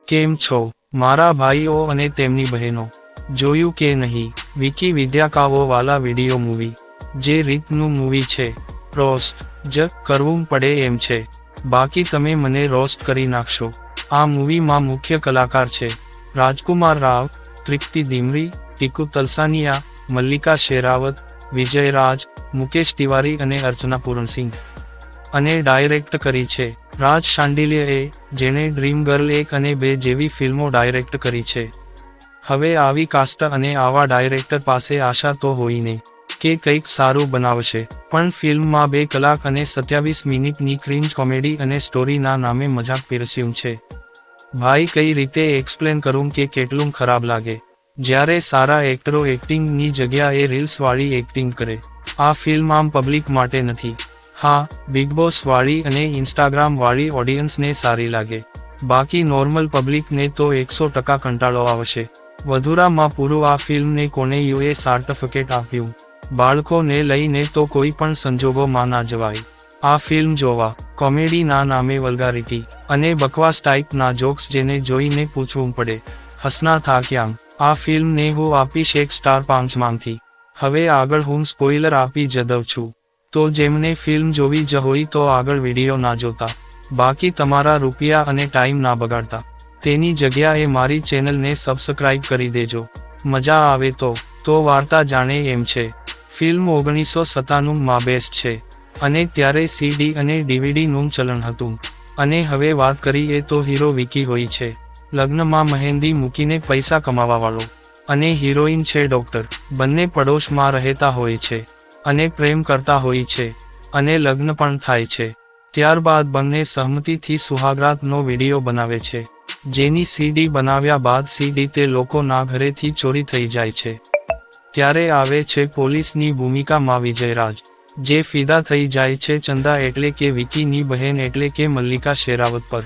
કેમ છો મારા ભાઈઓ અને તેમની બહેનો? જોયું કે નહીં વિકી વિદ્યાકાવો વાલા વિડીયો મૂવી? જે રીતનું મૂવી છે, રોસ્ટ જ કરવું પડે એમ છે, બાકી તમે મને રોસ્ટ કરી નાખશો. આ મૂવીમાં મુખ્ય કલાકાર છે રાજકુમાર રાવ, તૃપ્તિ દિમરી, ટીકુ તલસાનિયા, મલ્લિકા શેરાવત, વિજય રાજ, મુકેશ તિવારી અને અર્ચના પૂરણસિંહ. અને ડાયરેક્ટ કરી છે રાજ શાંડિલ્યએ, જેણે ડ્રીમ ગર્લ 1 અને 2 જેવી ફિલ્મો ડાયરેક્ટ કરી છે. હવે આવી કાસ્ટ અને આવા ડાયરેક્ટર પાસે આશા તો હોઈને કે કંઈક સારું બનાવશે, પણ ફિલ્મમાં 2 કલાક અને 27 મિનિટની ક્રિંજ કોમેડી અને સ્ટોરીના નામે મજાક પીરસ્યું છે. ભાઈ કઈ રીતે એક્સપ્લેન કરું કે કેટલું ખરાબ લાગે, જ્યારે સારા એક્ટરો એક્ટિંગની જગ્યાએ રીલ્સવાળી એક્ટિંગ કરે. આ ફિલ્મ આમ પબ્લિક માટે નથી. હા, બિગ બોસ વાળી અને ઇન્સ્ટાગ્રામ વાળી ઓડિયન્સને સારી લાગે, બાકી નોર્મલ પબ્લિકને તો 100% કંટાળો આવશે. વધુરામાં પૂરું આ ફિલ્મને કોને યુએ સર્ટિફિકેટ આપ્યું? બાળકોને લઈને તો કોઈ પણ સંજોગોમાં ના જવાય. આ ફિલ્મ જોવા કોમેડીના નામે વલ્ગારિટી અને બકવાસ ટાઈપના જોક્સ જેને જોઈને પૂછવું પડે, હસના થા ક્યાં? આ ફિલ્મને હું આપીશ 1 સ્ટાર 5 માંથી. હવે આગળ હું સ્પોઇલર આપી જ દઉં છું, તો જેમને ફિલ્મ જોવી જ હોય તો આગળ વિડીયો ના જોતા, બાકી તમારા રૂપિયા અને ટાઈમ ના બગાડતા. તેની જગ્યાએ મારી ચેનલને સબસ્ક્રાઇબ કરી દેજો. મજા આવે તો વાર્તા જાણે એમ છે. ફિલ્મ 1997માં બેસ્ટ છે, અને ત્યારે CD અને DVDનું ચલણ હતું. અને હવે વાત કરીએ તો હીરો વિકી હોય છે લગ્નમાં મહેંદી મૂકીને પૈસા કમાવાવાળો, અને હિરોઈન છે ડોક્ટર. બંને પડોશમાં રહેતા હોય છે અને પ્રેમ કરતા હોય છે, અને લગ્ન પણ થાય છે. ત્યારબાદ બંને સહમતિથી સુહાગરાતનો વિડીયો બનાવે છે, જેની CD બનાવ્યા બાદ CD તે લોકોના ઘરેથી ચોરી થઈ જાય છે. ત્યારે આવે છે પોલીસની ભૂમિકામાં વિજય રાજ, જે ફિદા થઈ જાય છે ચંદા એટલે કે વિકીની બહેન એટલે કે મલ્લિકા શેરાવત પર.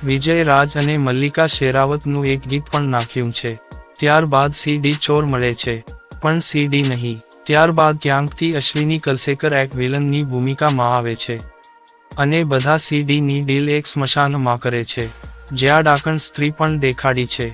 વિજય રાજ અને મલ્લિકા શેરાવતનું એક ગીત પણ નાખ્યું છે. ત્યારબાદ CD ચોર મળે છે, પણ CD નહીં. ત્યારબાદ ક્યાંકથી અશ્વિની કલસેકર એક વિલનની ભૂમિકામાં આવે છે, અને બધા CDની ડીલ એક સ્મશાનમાં કરે છે, જ્યાં ડાકણ સ્ત્રી પણ દેખાડી છે.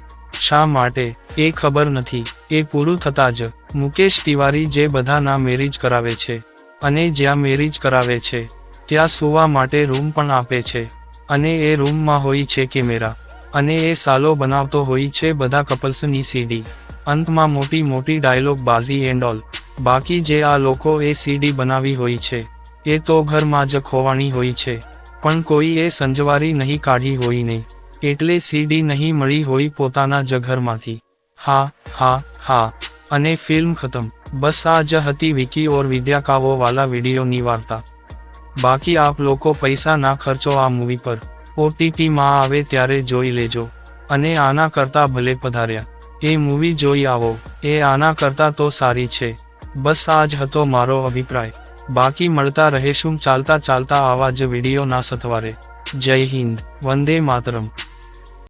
શા માટે એ ખબર નથી. એ પૂરું થતાં જ મુકેશ તિવારી જે બધાના મેરેજ કરાવે છે, અને જ્યાં મેરેજ કરાવે છે ત્યાં સૂવા માટે રૂમ પણ આપે છે, અને એ રૂમમાં હોય છે કેમેરા, અને એ સાલો બનાવતો હોય છે બધા કપલ્સની CD. અંતમાં મોટી મોટી ડાયલોગ બાઝી એન્ડ ઓલ. બાકી જે આ લોકો એ CD બનાવી હોય છે એ તો ઘરમાં જ ખોવાણી હોય છે, પણ કોઈ એ સંજવારી નહીં કાઢી હોય ને, એટલે CD નહીં મળી હોય પોતાના જ ઘરમાંથી. હા, અને ફિલ્મ ખતમ. બસ આ જ હતી વિકી ઓર વિદ્યાકાવો વાલા વિડીયોની વાર્તા. બાકી આપ લોકો પૈસા ના ખર્ચો આ મૂવી પર. OTTમાં આવે ત્યારે જોઈ લેજો, અને આના કરતા ભલે પધાર્યા એ મૂવી જોઈ આવો, એ આના કરતા તો સારી છે. બસ આ જ હતો મારો અભિપ્રાય. બાકી મળતા રહેશું ચાલતા આવા જ વિડીયોના સથવારે. જય હિન્દ, વંદે માતરમ.